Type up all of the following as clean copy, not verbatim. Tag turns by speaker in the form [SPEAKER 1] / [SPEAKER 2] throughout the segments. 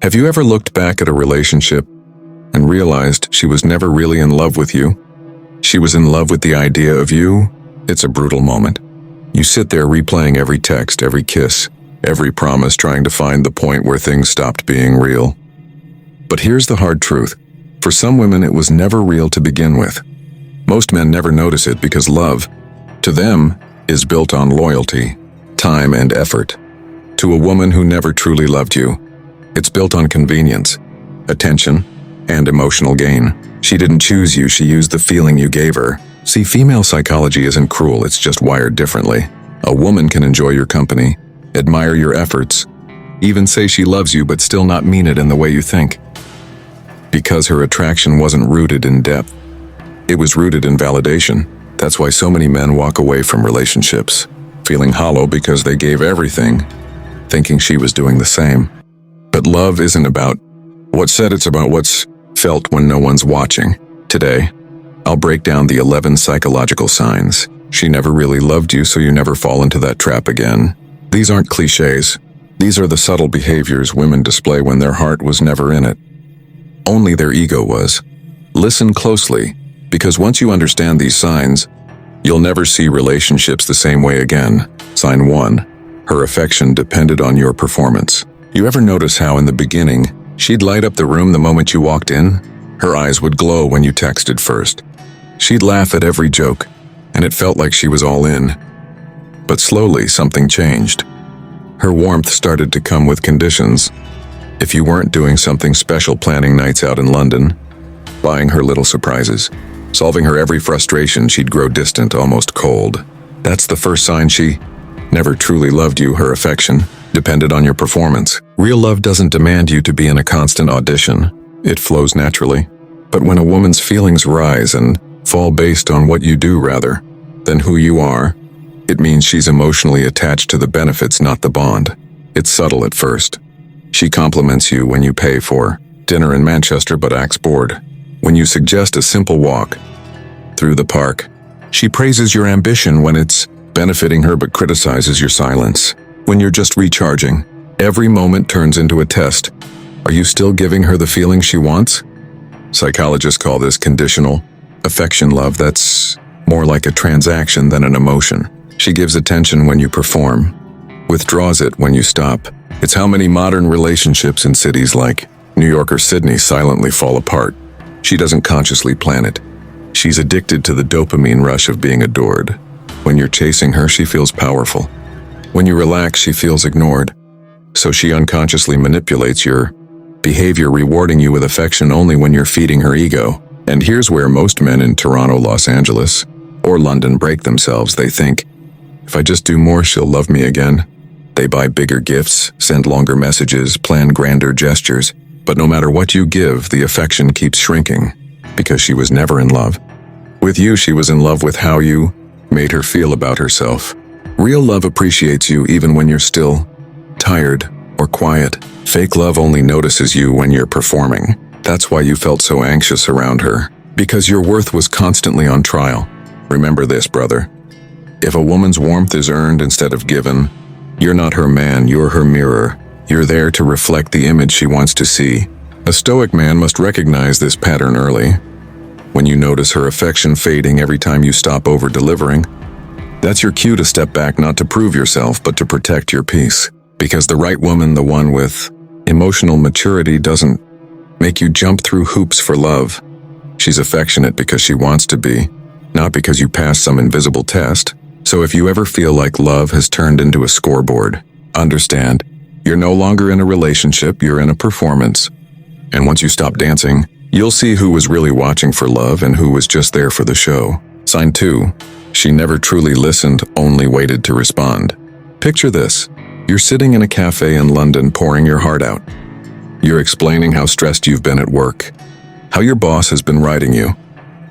[SPEAKER 1] Have you ever looked back at a relationship and realized she was never really in love with you? She was in love with the idea of you? It's a brutal moment. You sit there replaying every text, every kiss, every promise, trying to find the point where things stopped being real. But here's the hard truth. For some women, it was never real to begin with. Most men never notice it because love, to them, is built on loyalty, time, and effort. To a woman who never truly loved you, it's built on convenience, attention, and emotional gain. She didn't choose you, she used the feeling you gave her. See, female psychology isn't cruel, it's just wired differently. A woman can enjoy your company, admire your efforts, even say she loves you but still not mean it in the way you think. Because her attraction wasn't rooted in depth. It was rooted in validation. That's why so many men walk away from relationships, feeling hollow because they gave everything, thinking she was doing the same. But love isn't about what's said, it's about what's felt when no one's watching. Today, I'll break down the 11 psychological signs. She never really loved you, so you never fall into that trap again. These aren't cliches. These are the subtle behaviors women display when their heart was never in it. Only their ego was. Listen closely, because once you understand these signs, you'll never see relationships the same way again. Sign 1. Her affection depended on your performance. You ever notice how in the beginning, she'd light up the room the moment you walked in? Her eyes would glow when you texted first. She'd laugh at every joke, and it felt like she was all in. But slowly, something changed. Her warmth started to come with conditions. If you weren't doing something special, planning nights out in London, buying her little surprises, solving her every frustration, she'd grow distant, almost cold. That's the first sign she never truly loved you. Her affection depended on your performance. Real love doesn't demand you to be in a constant audition. It flows naturally. But when a woman's feelings rise and fall based on what you do rather than who you are, it means she's emotionally attached to the benefits, not the bond. It's subtle at first. She compliments you when you pay for dinner in Manchester but acts bored. When you suggest a simple walk through the park, she praises your ambition when it's benefiting her but criticizes your silence. When you're just recharging, every moment turns into a test. Are you still giving her the feeling she wants? Psychologists call this conditional affection love. That's more like a transaction than an emotion. She gives attention when you perform, withdraws it when you stop. It's how many modern relationships in cities like New York or Sydney silently fall apart. She doesn't consciously plan it. She's addicted to the dopamine rush of being adored. When you're chasing her, she feels powerful. When you relax, she feels ignored. So she unconsciously manipulates your behavior, rewarding you with affection only when you're feeding her ego. And here's where most men in Toronto, Los Angeles, or London break themselves. They think, if I just do more, she'll love me again. They buy bigger gifts, send longer messages, plan grander gestures. But no matter what you give, the affection keeps shrinking, because she was never in love. With you, she was in love with how you made her feel about herself. Real love appreciates you even when you're still tired or quiet. Fake love only notices you when you're performing. That's why you felt so anxious around her, because your worth was constantly on trial. Remember this, brother. If a woman's warmth is earned instead of given, you're not her man, you're her mirror. You're there to reflect the image she wants to see. A Stoic man must recognize this pattern early. When you notice her affection fading every time you stop over-delivering, that's your cue to step back, not to prove yourself, but to protect your peace. Because the right woman, the one with emotional maturity, doesn't make you jump through hoops for love. She's affectionate because she wants to be, not because you passed some invisible test. So if you ever feel like love has turned into a scoreboard, understand, you're no longer in a relationship, you're in a performance. And once you stop dancing, you'll see who was really watching for love and who was just there for the show. Sign 2. She never truly listened, only waited to respond. Picture this. You're sitting in a cafe in London pouring your heart out. You're explaining how stressed you've been at work, how your boss has been riding you,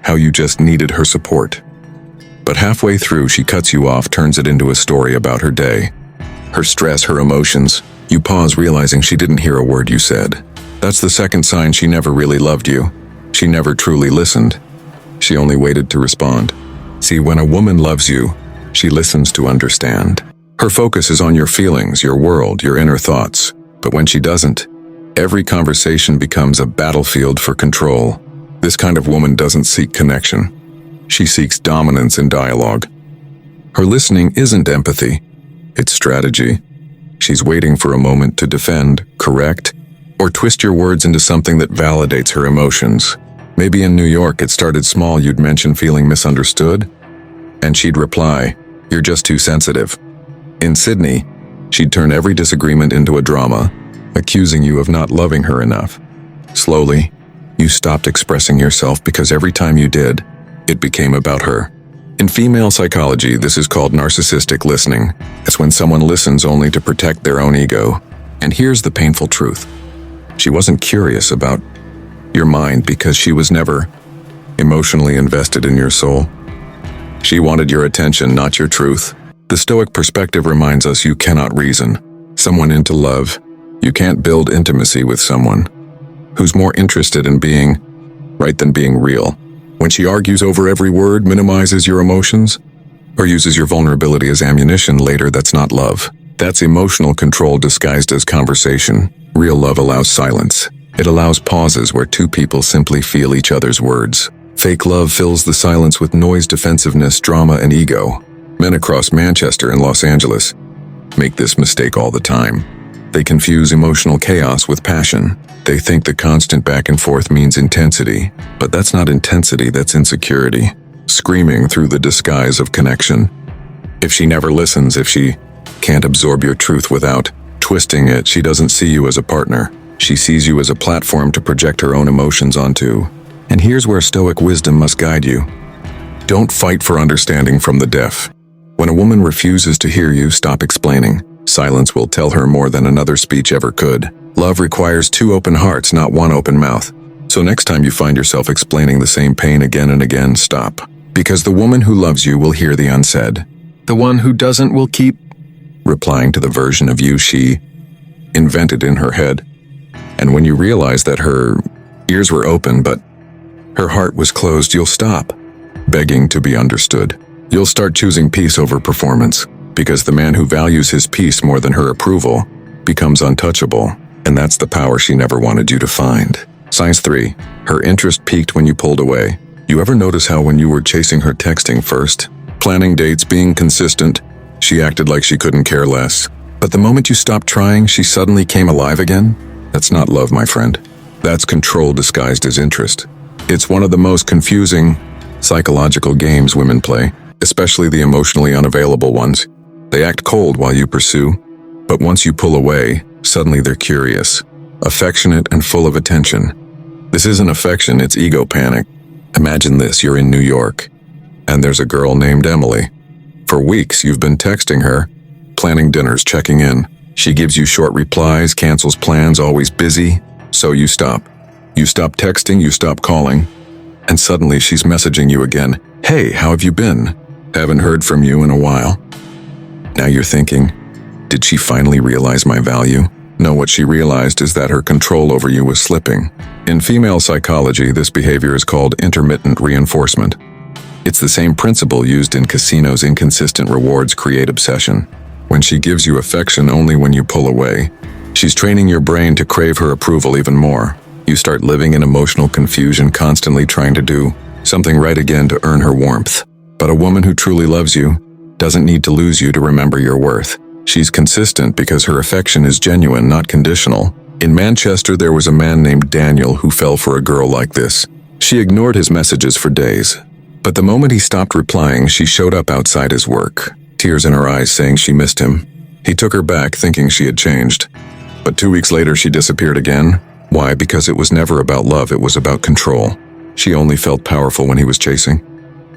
[SPEAKER 1] how you just needed her support. But halfway through, she cuts you off, turns it into a story about her day, her stress, her emotions. You pause, realizing she didn't hear a word you said. That's the second sign she never really loved you. She never truly listened. She only waited to respond. See, when a woman loves you, she listens to understand. Her focus is on your feelings, your world, your inner thoughts. But when she doesn't, Every conversation becomes a battlefield for control. This kind of woman doesn't seek connection. She seeks dominance in dialogue. Her listening isn't empathy, it's strategy. She's waiting for a moment to defend, correct, or twist your words into something that validates her emotions. Maybe in New York it started small. You'd mention feeling misunderstood, and she'd reply, "You're just too sensitive." In Sydney, she'd turn every disagreement into a drama, accusing you of not loving her enough. Slowly, you stopped expressing yourself because every time you did, it became about her. In female psychology, this is called narcissistic listening. It's when someone listens only to protect their own ego. And here's the painful truth. She wasn't curious about your mind because she was never emotionally invested in your soul. She wanted your attention, not your truth. The Stoic perspective reminds us you cannot reason someone into love. You can't build intimacy with someone who's more interested in being right than being real. When she argues over every word, minimizes your emotions, or uses your vulnerability as ammunition later, that's not love. That's emotional control disguised as conversation. Real love allows silence. It allows pauses where two people simply feel each other's words. Fake love fills the silence with noise, defensiveness, drama, and ego. Men across Manchester and Los Angeles make this mistake all the time. They confuse emotional chaos with passion. They think the constant back and forth means intensity, but that's not intensity, that's insecurity, screaming through the disguise of connection. If she never listens, if she can't absorb your truth without twisting it, she doesn't see you as a partner. She sees you as a platform to project her own emotions onto. And here's where Stoic wisdom must guide you. Don't fight for understanding from the deaf. When a woman refuses to hear you, stop explaining. Silence will tell her more than another speech ever could. Love requires two open hearts, not one open mouth. So next time you find yourself explaining the same pain again and again, stop. Because the woman who loves you will hear the unsaid. The one who doesn't will keep replying to the version of you she invented in her head. And when you realize that her ears were open but her heart was closed, you'll stop begging to be understood. You'll start choosing peace over performance, because the man who values his peace more than her approval becomes untouchable, and that's the power she never wanted you to find. Signs 3. Her interest peaked when you pulled away. You ever notice how when you were chasing her, texting first, planning dates, being consistent, she acted like she couldn't care less? But the moment you stopped trying, she suddenly came alive again? That's not love, my friend. That's control disguised as interest. It's one of the most confusing psychological games women play, especially the emotionally unavailable ones. They act cold while you pursue, but once you pull away, suddenly they're curious, affectionate, and full of attention. This isn't affection, it's ego panic. Imagine this, you're in New York, and there's a girl named Emily. For weeks, you've been texting her, planning dinners, checking in. She gives you short replies, cancels plans, always busy, so you stop. You stop texting, you stop calling, and suddenly she's messaging you again. Hey, how have you been? Haven't heard from you in a while. Now you're thinking, did she finally realize my value? No, what she realized is that her control over you was slipping. In female psychology, this behavior is called intermittent reinforcement. It's the same principle used in casinos. Inconsistent rewards create obsession. When she gives you affection only when you pull away, she's training your brain to crave her approval even more. You start living in emotional confusion, constantly trying to do something right again to earn her warmth. But a woman who truly loves you doesn't need to lose you to remember your worth. She's consistent because her affection is genuine, not conditional. In Manchester, there was a man named Daniel who fell for a girl like this. She ignored his messages for days. But the moment he stopped replying, she showed up outside his work, tears in her eyes, saying she missed him. He took her back, thinking she had changed. But 2 weeks later, she disappeared again. Why? Because it was never about love, it was about control. She only felt powerful when he was chasing.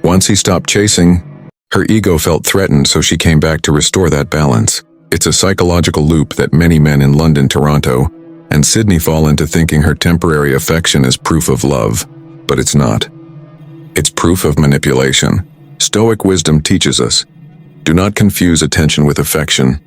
[SPEAKER 1] Once he stopped chasing, her ego felt threatened, so she came back to restore that balance. It's a psychological loop that many men in London, Toronto, and Sydney fall into, thinking her temporary affection is proof of love. But it's not. It's proof of manipulation. Stoic wisdom teaches us, do not confuse attention with affection,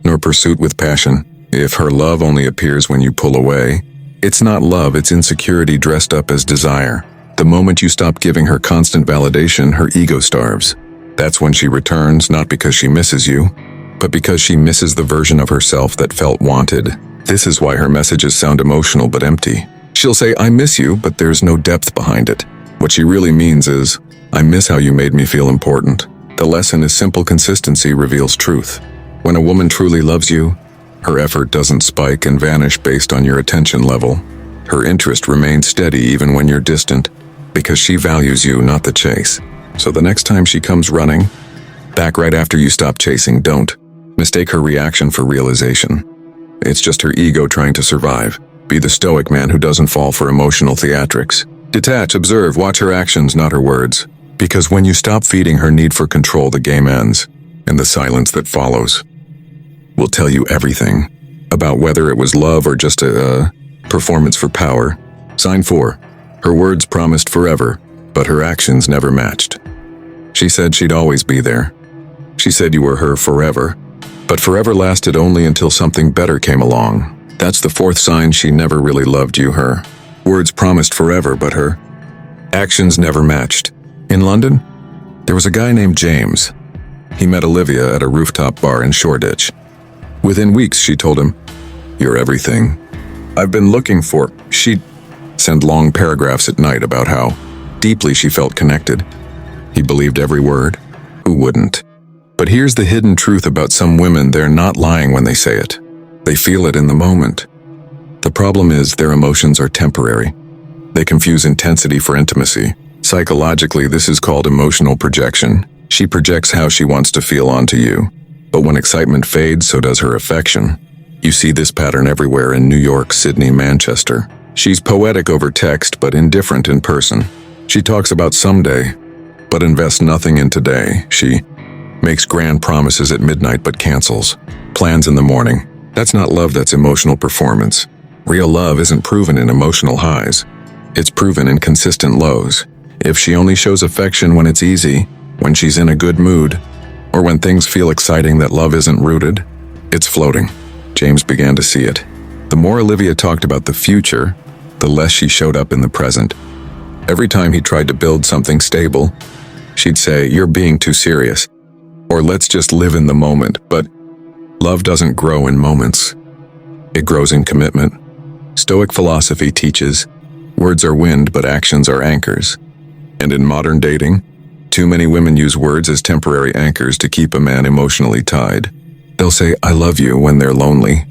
[SPEAKER 1] nor pursuit with passion. If her love only appears when you pull away, it's not love, it's insecurity dressed up as desire. The moment you stop giving her constant validation, her ego starves. That's when she returns, not because she misses you, but because she misses the version of herself that felt wanted. This is why her messages sound emotional but empty. She'll say, "I miss you," but there's no depth behind it. What she really means is, "I miss how you made me feel important." The lesson is simple: consistency reveals truth. When a woman truly loves you, her effort doesn't spike and vanish based on your attention level. Her interest remains steady even when you're distant, because she values you, not the chase. So the next time she comes running back right after you stop chasing, don't mistake her reaction for realization. It's just her ego trying to survive. Be the stoic man who doesn't fall for emotional theatrics. Detach, observe, watch her actions, not her words. Because when you stop feeding her need for control, the game ends, and the silence that follows will tell you everything about whether it was love or just a performance for power. Sign 4. Her words promised forever, but her actions never matched. She said she'd always be there. She said you were her forever, but forever lasted only until something better came along. That's the 4th sign she never really loved you. Her words promised forever, but her actions never matched. In London, there was a guy named James. He met Olivia at a rooftop bar in Shoreditch. Within weeks, she told him, "You're everything I've been looking for." She'd send long paragraphs at night about how deeply she felt connected. He believed every word. Who wouldn't? But here's the hidden truth about some women: they're not lying when they say it. They feel it in the moment. The problem is their emotions are temporary. They confuse intensity for intimacy. Psychologically, this is called emotional projection. She projects how she wants to feel onto you. But when excitement fades, so does her affection. You see this pattern everywhere in New York, Sydney, Manchester. She's poetic over text, but indifferent in person. She talks about someday, but invests nothing in today. She makes grand promises at midnight, but cancels plans in the morning. That's not love, that's emotional performance. Real love isn't proven in emotional highs. It's proven in consistent lows. If she only shows affection when it's easy, when she's in a good mood, or when things feel exciting, that love isn't rooted, it's floating. James began to see it. The more Olivia talked about the future, the less she showed up in the present. Every time he tried to build something stable, she'd say, "You're being too serious," or "Let's just live in the moment." But love doesn't grow in moments. It grows in commitment. Stoic philosophy teaches, words are wind, but actions are anchors. And in modern dating, too many women use words as temporary anchors to keep a man emotionally tied. They'll say, "I love you," when they're lonely.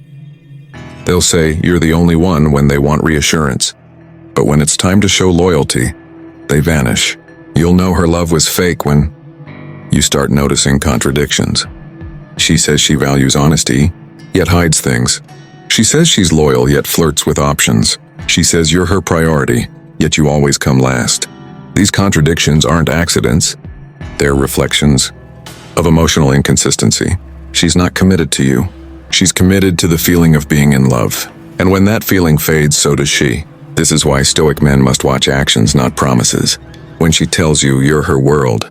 [SPEAKER 1] They'll say, "You're the only one," when they want reassurance. But when it's time to show loyalty, they vanish. You'll know her love was fake when you start noticing contradictions. She says she values honesty, yet hides things. She says she's loyal, yet flirts with options. She says you're her priority, yet you always come last. These contradictions aren't accidents. They're reflections of emotional inconsistency. She's not committed to you. She's committed to the feeling of being in love. And when that feeling fades, so does she. This is why Stoic men must watch actions, not promises. When she tells you you're her world,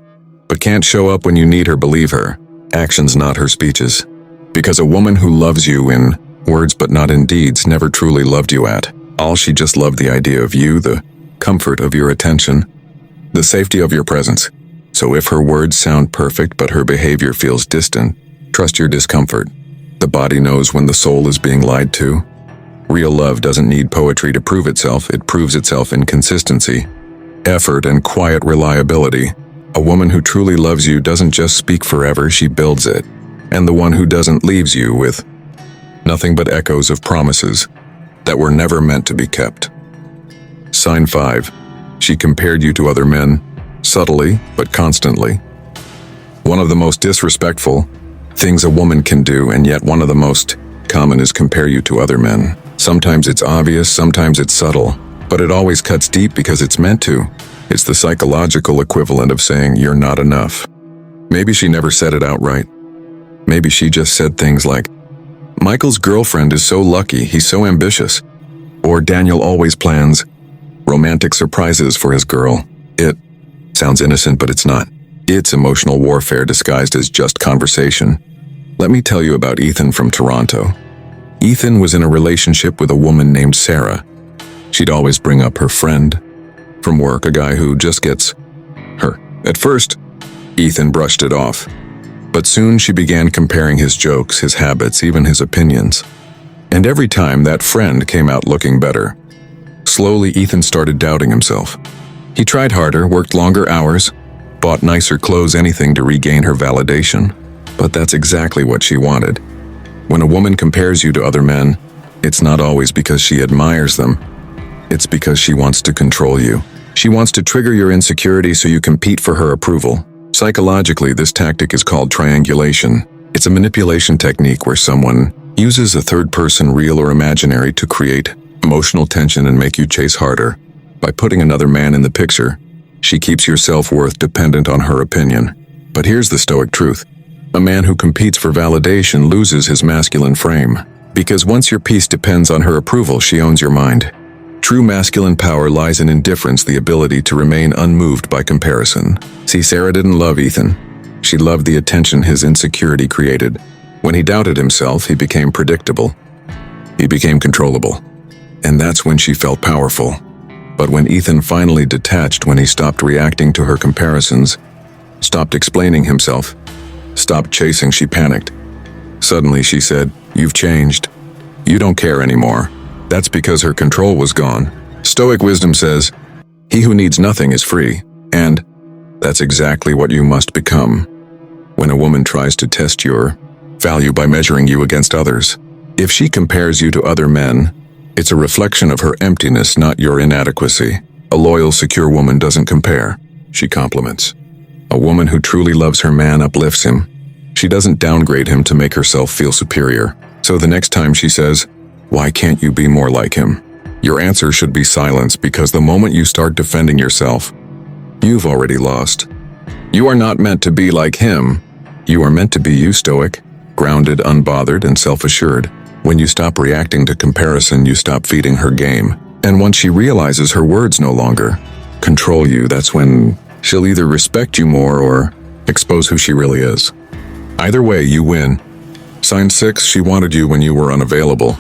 [SPEAKER 1] but can't show up when you need her, believe her. Actions, not her speeches. Because a woman who loves you in words but not in deeds never truly loved you at all. She just loved the idea of you, the comfort of your attention, the safety of your presence. So if her words sound perfect but her behavior feels distant, trust your discomfort. The body knows when the soul is being lied to. Real love doesn't need poetry to prove itself. It proves itself in consistency, effort, and quiet reliability. A woman who truly loves you doesn't just speak forever, she builds it. And the one who doesn't leaves you with nothing but echoes of promises that were never meant to be kept. Sign 5. She compared you to other men, subtly but constantly. One of the most disrespectful things a woman can do, and yet one of the most common, is compare you to other men. Sometimes it's obvious, sometimes it's subtle, but it always cuts deep because it's meant to. It's the psychological equivalent of saying you're not enough. Maybe she never said it outright. Maybe she just said things like, "Michael's girlfriend is so lucky, he's so ambitious." Or Daniel always plans romantic surprises for his girl. It sounds innocent, but it's not. It's emotional warfare disguised as just conversation. Let me tell you about Ethan from Toronto. Ethan was in a relationship with a woman named Sarah. She'd always bring up her friend from work, a guy who just gets her. At first, Ethan brushed it off. But soon she began comparing his jokes, his habits, even his opinions. And every time that friend came out looking better. Slowly, Ethan started doubting himself. He tried harder, worked longer hours, bought nicer clothes, anything to regain her validation. But that's exactly what she wanted. When a woman compares you to other men, it's not always because she admires them. It's because she wants to control you. She wants to trigger your insecurity so you compete for her approval. Psychologically, this tactic is called triangulation. It's a manipulation technique where someone uses a third person, real or imaginary, to create emotional tension and make you chase harder. By putting another man in the picture, she keeps your self-worth dependent on her opinion. But here's the Stoic truth. A man who competes for validation loses his masculine frame. Because once your peace depends on her approval, she owns your mind. True masculine power lies in indifference, the ability to remain unmoved by comparison. See, Sarah didn't love Ethan. She loved the attention his insecurity created. When he doubted himself, he became predictable. He became controllable. And that's when she felt powerful. But when Ethan finally detached, when he stopped reacting to her comparisons, stopped explaining himself, stopped chasing, she panicked. Suddenly she said, "You've changed. You don't care anymore." That's because her control was gone. Stoic wisdom says, "He who needs nothing is free." And that's exactly what you must become. When a woman tries to test your value by measuring you against others, if she compares you to other men, it's a reflection of her emptiness, not your inadequacy. A loyal, secure woman doesn't compare. She compliments. A woman who truly loves her man uplifts him. She doesn't downgrade him to make herself feel superior. So the next time she says, "Why can't you be more like him?" your answer should be silence, because the moment you start defending yourself, you've already lost. You are not meant to be like him. You are meant to be you, Stoic, grounded, unbothered, and self-assured. When you stop reacting to comparison, you stop feeding her game. And once she realizes her words no longer control you, that's when she'll either respect you more or expose who she really is. Either way, you win. Sign 6, she wanted you when you were unavailable,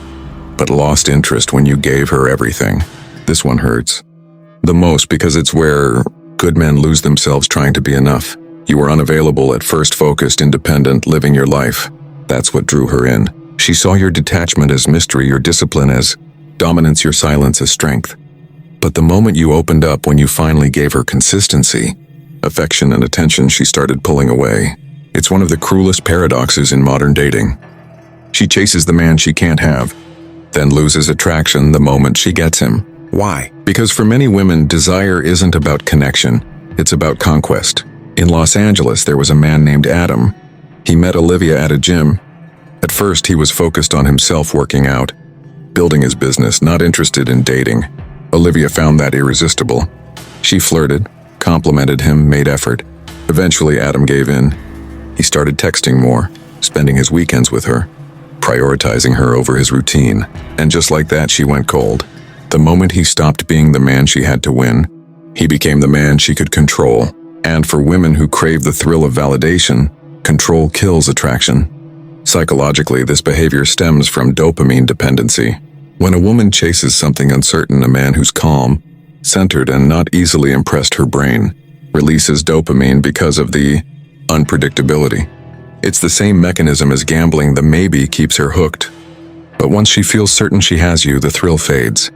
[SPEAKER 1] but lost interest when you gave her everything. This one hurts the most because it's where good men lose themselves trying to be enough. You were unavailable at first, focused, independent, living your life. That's what drew her in. She saw your detachment as mystery, your discipline as dominance, your silence as strength. But the moment you opened up, when you finally gave her consistency, affection, and attention, she started pulling away. It's one of the cruelest paradoxes in modern dating. She chases the man she can't have, then loses attraction the moment she gets him. Why? Because for many women, desire isn't about connection, it's about conquest. In Los Angeles, there was a man named Adam. He met Olivia at a gym. At first, he was focused on himself, working out, building his business, not interested in dating. Olivia found that irresistible. She flirted, complimented him, made effort. Eventually, Adam gave in. He started texting more, spending his weekends with her, prioritizing her over his routine. And just like that, she went cold. The moment he stopped being the man she had to win, he became the man she could control. And for women who crave the thrill of validation, control kills attraction. Psychologically, this behavior stems from dopamine dependency. When a woman chases something uncertain, a man who's calm, centered, and not easily impressed, her brain releases dopamine because of the unpredictability. It's the same mechanism as gambling. The maybe keeps her hooked. But once she feels certain she has you, the thrill fades.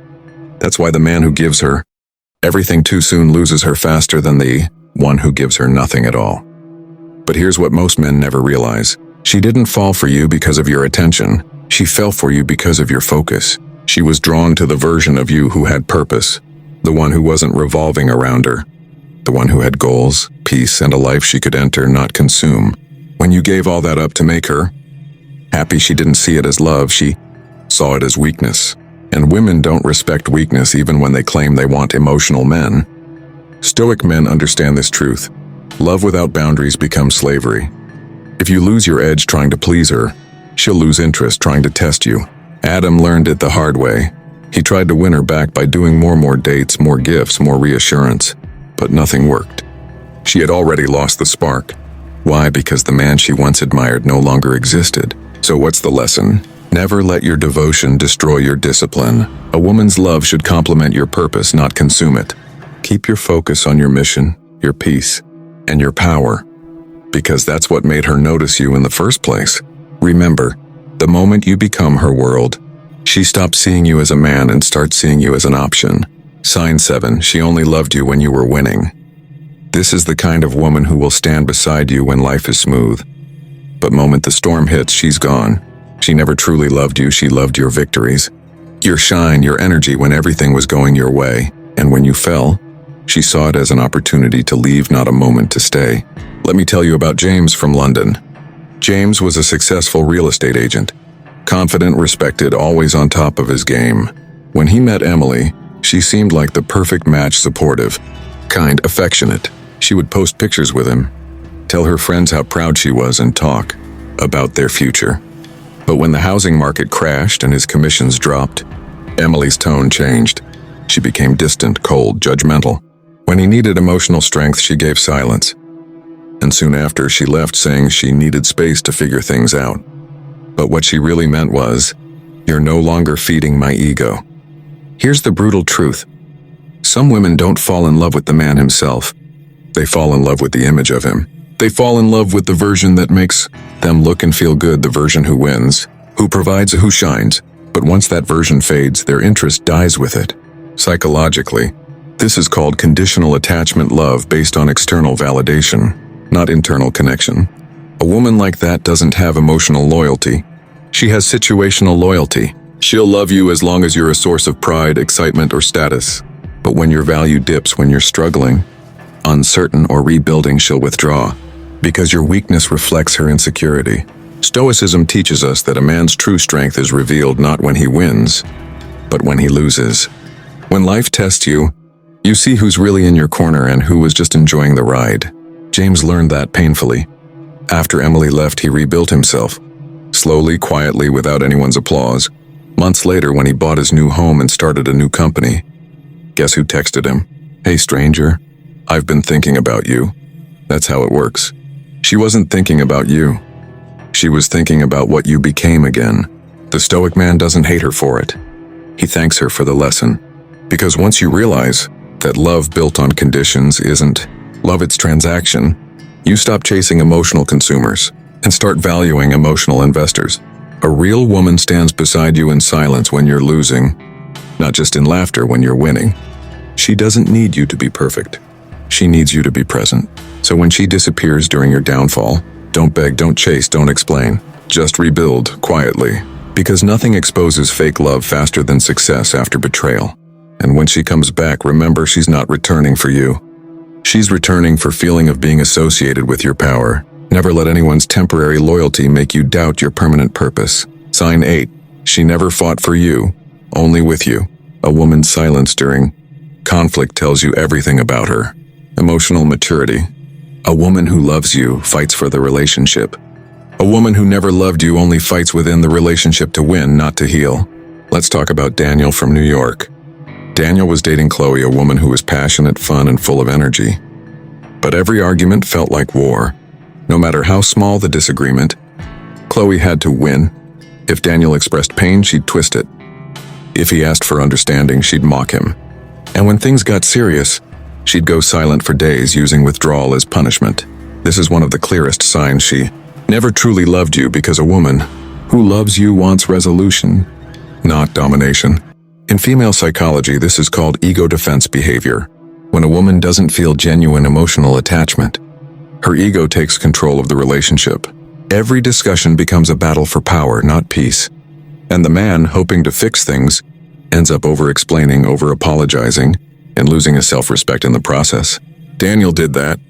[SPEAKER 1] That's why the man who gives her everything too soon loses her faster than the one who gives her nothing at all. But here's what most men never realize. She didn't fall for you because of your attention. She fell for you because of your focus. She was drawn to the version of you who had purpose, the one who wasn't revolving around her, the one who had goals, peace, and a life she could enter, not consume. When you gave all that up to make her happy, she didn't see it as love, she saw it as weakness. And women don't respect weakness even when they claim they want emotional men. Stoic men understand this truth. Love without boundaries becomes slavery. If you lose your edge trying to please her, she'll lose interest trying to test you. Adam learned it the hard way. He tried to win her back by doing more dates, more gifts, more reassurance, but nothing worked. She had already lost the spark. Why? Because the man she once admired no longer existed. So what's the lesson? Never let your devotion destroy your discipline. A woman's love should complement your purpose, not consume it. Keep your focus on your mission, your peace, and your power, because that's what made her notice you in the first place. Remember, the moment you become her world, She stopped seeing you as a man and started seeing you as an option. Sign 7, she only loved you when you were winning. This is the kind of woman who will stand beside you when life is smooth. But moment the storm hits, she's gone. She never truly loved you, she loved your victories. Your shine, your energy when everything was going your way. And when you fell, she saw it as an opportunity to leave, not a moment to stay. Let me tell you about James from London. James was a successful real estate agent. Confident, respected, always on top of his game. When he met Emily, she seemed like the perfect match, supportive, kind, affectionate. She would post pictures with him, tell her friends how proud she was, and talk about their future. But when the housing market crashed and his commissions dropped, Emily's tone changed. She became distant, cold, judgmental. When he needed emotional strength, she gave silence. And soon after, she left, saying she needed space to figure things out. But what she really meant was, "You're no longer feeding my ego." Here's the brutal truth. Some women don't fall in love with the man himself. They fall in love with the image of him. They fall in love with the version that makes them look and feel good, the version who wins, who provides, who shines. But once that version fades, their interest dies with it. Psychologically, this is called conditional attachment love, based on external validation, not internal connection. A woman like that doesn't have emotional loyalty. She has situational loyalty. She'll love you as long as you're a source of pride, excitement, or status. But when your value dips, when you're struggling, uncertain, or rebuilding, she'll withdraw, because your weakness reflects her insecurity. Stoicism teaches us that a man's true strength is revealed not when he wins, but when he loses. When life tests you, you see who's really in your corner and who was just enjoying the ride. James learned that painfully. After Emily left, he rebuilt himself, slowly, quietly, without anyone's applause. Months later, when he bought his new home and started a new company, guess who texted him? "Hey stranger, I've been thinking about you." That's how it works. She wasn't thinking about you. She was thinking about what you became again. The Stoic man doesn't hate her for it. He thanks her for the lesson. Because once you realize that love built on conditions isn't love, it's transaction, you stop chasing emotional consumers and start valuing emotional investors. A real woman stands beside you in silence when you're losing, not just in laughter when you're winning. She doesn't need you to be perfect. She needs you to be present. So when she disappears during your downfall, don't beg, don't chase, don't explain. Just rebuild quietly. Because nothing exposes fake love faster than success after betrayal. And when she comes back, remember, she's not returning for you. She's returning for feeling of being associated with your power. Never let anyone's temporary loyalty make you doubt your permanent purpose. Sign 8. She never fought for you, only with you. A woman's silence during conflict tells you everything about her. Emotional maturity. A woman who loves you fights for the relationship. A woman who never loved you only fights within the relationship to win, not to heal. Let's talk about Daniel from New York. Daniel was dating Chloe, a woman who was passionate, fun, and full of energy. But every argument felt like war. No matter how small the disagreement, Chloe had to win. If Daniel expressed pain, she'd twist it. If he asked for understanding, she'd mock him. And when things got serious, she'd go silent for days, using withdrawal as punishment. This is one of the clearest signs she never truly loved you, because a woman who loves you wants resolution, not domination. In female psychology, this is called ego defense behavior. When a woman doesn't feel genuine emotional attachment, her ego takes control of the relationship. Every discussion becomes a battle for power, not peace. And the man, hoping to fix things, ends up over-explaining, over-apologizing, and losing his self-respect in the process. Daniel did that.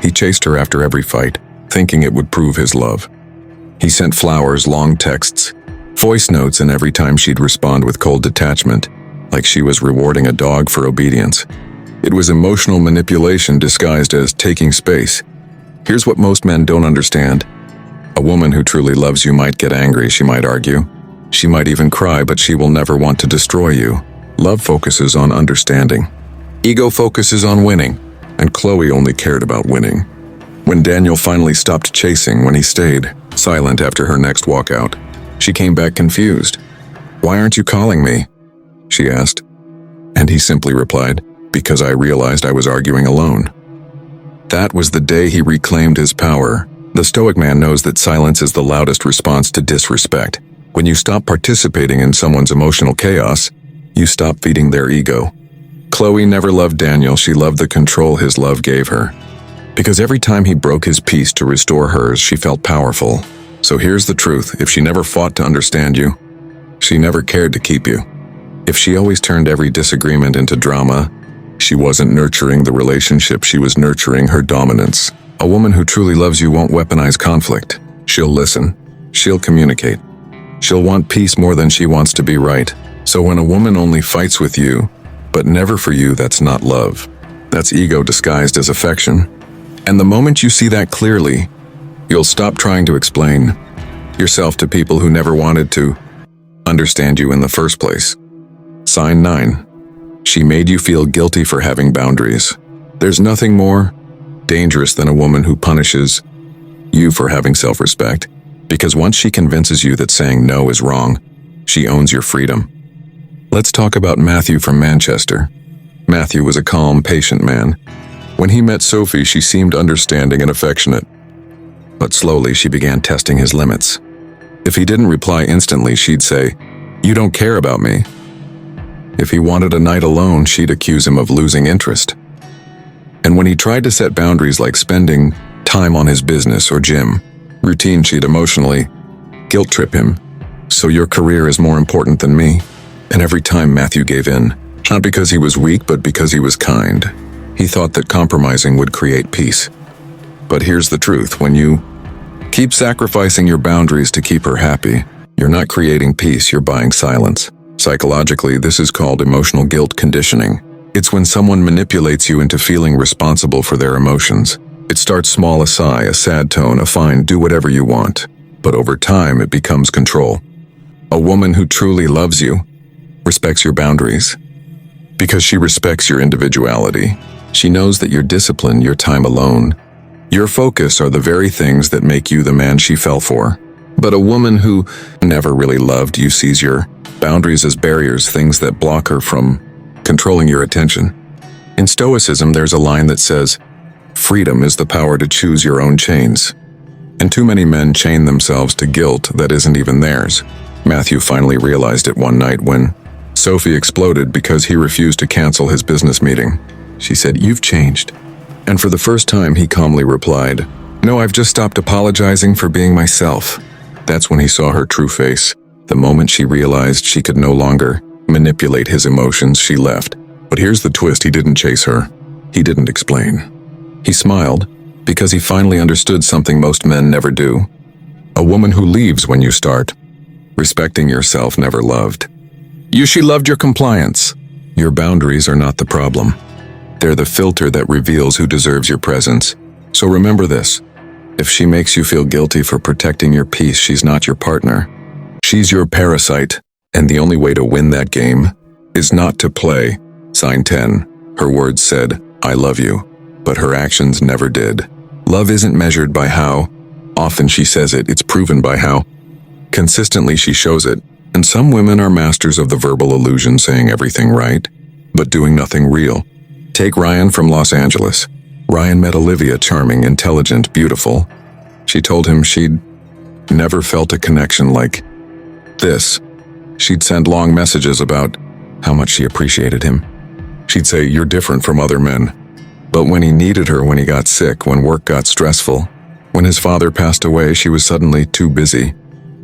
[SPEAKER 1] He chased her after every fight, thinking it would prove his love. He sent flowers, long texts, voice notes, and every time she'd respond with cold detachment, like she was rewarding a dog for obedience. It was emotional manipulation disguised as taking space. Here's what most men don't understand. A woman who truly loves you might get angry, she might argue. She might even cry, but she will never want to destroy you. Love focuses on understanding. Ego focuses on winning, and Chloe only cared about winning. When Daniel finally stopped chasing, when he stayed silent after her next walkout, she came back confused. "Why aren't you calling me?" she asked. And he simply replied, "Because I realized I was arguing alone." That was the day he reclaimed his power. The Stoic man knows that silence is the loudest response to disrespect. When you stop participating in someone's emotional chaos, you stop feeding their ego. Chloe never loved Daniel, she loved the control his love gave her. Because every time he broke his peace to restore hers, she felt powerful. So here's the truth, if she never fought to understand you, she never cared to keep you. If she always turned every disagreement into drama, she wasn't nurturing the relationship, she was nurturing her dominance. A woman who truly loves you won't weaponize conflict. She'll listen. She'll communicate. She'll want peace more than she wants to be right. So when a woman only fights with you, but never for you, that's not love. That's ego disguised as affection. And the moment you see that clearly, you'll stop trying to explain yourself to people who never wanted to understand you in the first place. Sign 9. She made you feel guilty for having boundaries. There's nothing more dangerous than a woman who punishes you for having self-respect, because once she convinces you that saying no is wrong, she owns your freedom. Let's talk about Matthew from Manchester. Matthew was a calm, patient man. When he met Sophie, she seemed understanding and affectionate. But slowly she began testing his limits. If he didn't reply instantly, she'd say, "You don't care about me." If he wanted a night alone, she'd accuse him of losing interest. And when he tried to set boundaries like spending time on his business or gym routine, she'd emotionally guilt trip him. "So your career is more important than me?" And every time Matthew gave in, not because he was weak, but because he was kind. He thought that compromising would create peace. But here's the truth, when you keep sacrificing your boundaries to keep her happy, you're not creating peace, you're buying silence. Psychologically, this is called emotional guilt conditioning. It's when someone manipulates you into feeling responsible for their emotions. It starts small, a sigh, a sad tone, a fine, do whatever you want. But over time, it becomes control. A woman who truly loves you respects your boundaries. Because she respects your individuality. She knows that your discipline, your time alone, your focus are the very things that make you the man she fell for. But a woman who never really loved you sees your boundaries as barriers, things that block her from controlling your attention. In Stoicism, there's a line that says, "Freedom is the power to choose your own chains." And too many men chain themselves to guilt that isn't even theirs. Matthew finally realized it one night when Sophie exploded because he refused to cancel his business meeting. She said, "You've changed." And for the first time, he calmly replied, "No, I've just stopped apologizing for being myself." That's when he saw her true face. The moment she realized she could no longer manipulate his emotions, she left. But here's the twist, he didn't chase her. He didn't explain. He smiled because he finally understood something most men never do. A woman who leaves when you start respecting yourself never loved. She loved your compliance. Your boundaries are not the problem. They're the filter that reveals who deserves your presence. So remember this. If she makes you feel guilty for protecting your peace, she's not your partner. She's your parasite, and the only way to win that game is not to play. Sign 10. Her words said, "I love you," but her actions never did. Love isn't measured by how often she says it, it's proven by how consistently she shows it. And some women are masters of the verbal illusion, saying everything right, but doing nothing real. Take Ryan from Los Angeles. Ryan met Olivia, charming, intelligent, beautiful. She told him she'd never felt a connection like this. She'd send long messages about how much she appreciated him. She'd say, "You're different from other men." But when he needed her, when he got sick, when work got stressful, when his father passed away, she was suddenly too busy.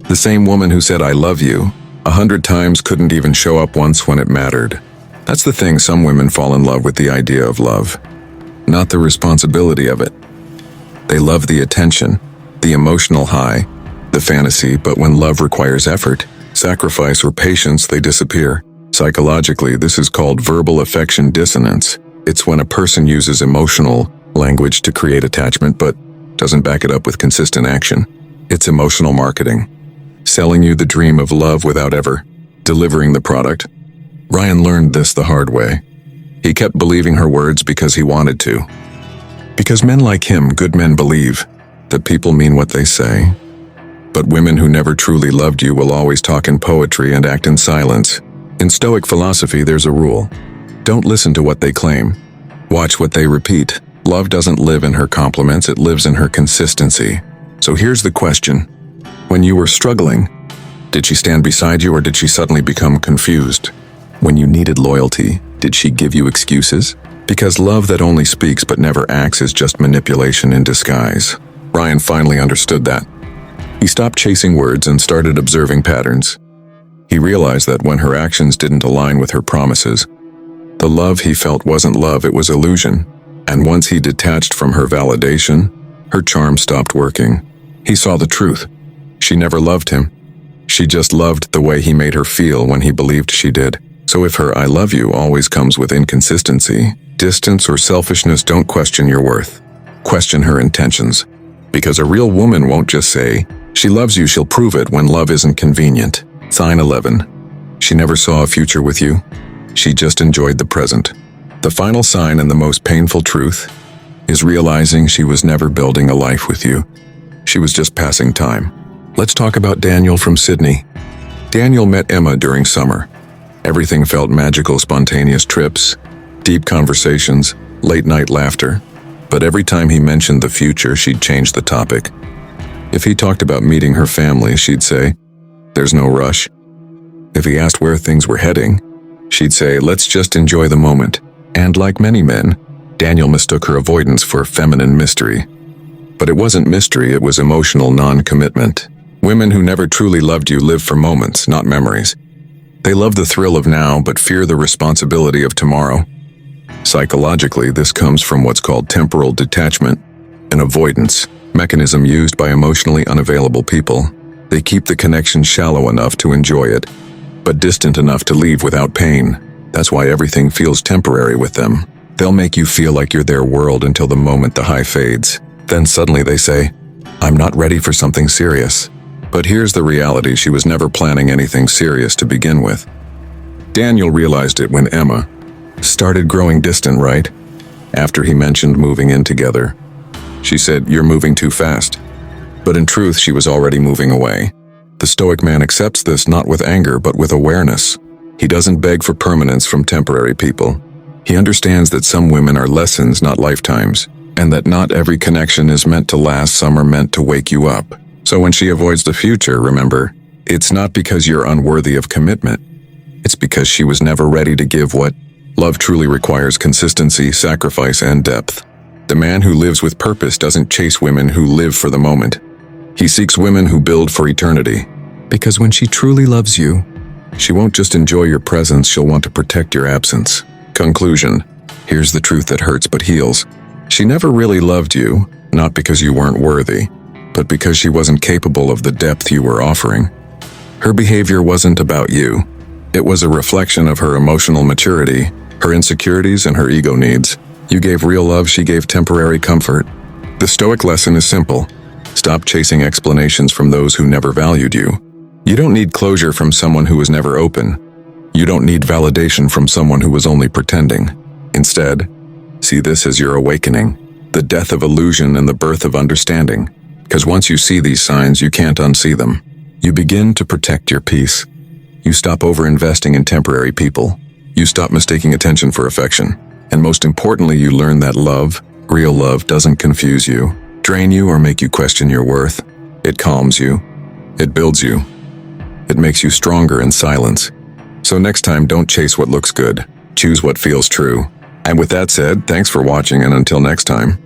[SPEAKER 1] The same woman who said, "I love you," 100 times couldn't even show up once when it mattered. That's the thing, some women fall in love with the idea of love, not the responsibility of it. They love the attention, the emotional high, the fantasy, but when love requires effort, sacrifice, or patience, they disappear. Psychologically, this is called verbal affection dissonance. It's when a person uses emotional language to create attachment but doesn't back it up with consistent action. It's emotional marketing, selling you the dream of love without ever delivering the product. Ryan learned this the hard way. He kept believing her words because he wanted to. Because men like him, good men, believe that people mean what they say. But women who never truly loved you will always talk in poetry and act in silence. In Stoic philosophy, there's a rule. Don't listen to what they claim. Watch what they repeat. Love doesn't live in her compliments, it lives in her consistency. So here's the question. When you were struggling, Did she stand beside you, or did she suddenly become confused? When you needed loyalty, did she give you excuses? Because love that only speaks but never acts is just manipulation in disguise. Ryan finally understood that. He stopped chasing words and started observing patterns. He realized that when her actions didn't align with her promises, the love he felt wasn't love, it was illusion. And once he detached from her validation, her charm stopped working. He saw the truth. She never loved him. She just loved the way he made her feel when he believed she did. So if her "I love you" always comes with inconsistency, distance, or selfishness, don't question your worth. Question her intentions. Because a real woman won't just say she loves you, she'll prove it when love isn't convenient. Sign 11. She never saw a future with you. She just enjoyed the present. The final sign, and the most painful truth, is realizing she was never building a life with you. She was just passing time. Let's talk about Daniel from Sydney. Daniel met Emma during summer. Everything felt magical: spontaneous trips, deep conversations, late-night laughter. But every time he mentioned the future, she'd change the topic. If he talked about meeting her family, she'd say, "There's no rush." If he asked where things were heading, she'd say, "Let's just enjoy the moment." And like many men, Daniel mistook her avoidance for feminine mystery. But it wasn't mystery, it was emotional non-commitment. Women who never truly loved you live for moments, not memories. They love the thrill of now, but fear the responsibility of tomorrow. Psychologically, this comes from what's called temporal detachment, an avoidance mechanism used by emotionally unavailable people. They keep the connection shallow enough to enjoy it, but distant enough to leave without pain. That's why everything feels temporary with them. They'll make you feel like you're their world until the moment the high fades. Then suddenly they say, "I'm not ready for something serious." But here's the reality: she was never planning anything serious to begin with. Daniel realized it when Emma started growing distant right after he mentioned moving in together. She said, "You're moving too fast." But in truth, she was already moving away. The Stoic man accepts this not with anger, but with awareness. He doesn't beg for permanence from temporary people. He understands that some women are lessons, not lifetimes, and that not every connection is meant to last. Some are meant to wake you up. So when she avoids the future, remember, it's not because you're unworthy of commitment. It's because she was never ready to give what love truly requires: consistency, sacrifice, and depth. The man who lives with purpose doesn't chase women who live for the moment. He seeks women who build for eternity. Because when she truly loves you, she won't just enjoy your presence, she'll want to protect your absence. Conclusion. Here's the truth that hurts but heals. She never really loved you, not because you weren't worthy, but because she wasn't capable of the depth you were offering. Her behavior wasn't about you. It was a reflection of her emotional maturity, her insecurities, and her ego needs. You gave real love, she gave temporary comfort. The Stoic lesson is simple. Stop chasing explanations from those who never valued you. You don't need closure from someone who was never open. You don't need validation from someone who was only pretending. Instead, see this as your awakening, the death of illusion and the birth of understanding. Because once you see these signs, you can't unsee them. You begin to protect your peace. You stop over-investing in temporary people. You stop mistaking attention for affection. And most importantly, you learn that love, real love, doesn't confuse you, drain you, or make you question your worth. It calms you. It builds you. It makes you stronger in silence. So next time, don't chase what looks good. Choose what feels true. And with that said, thanks for watching, and until next time.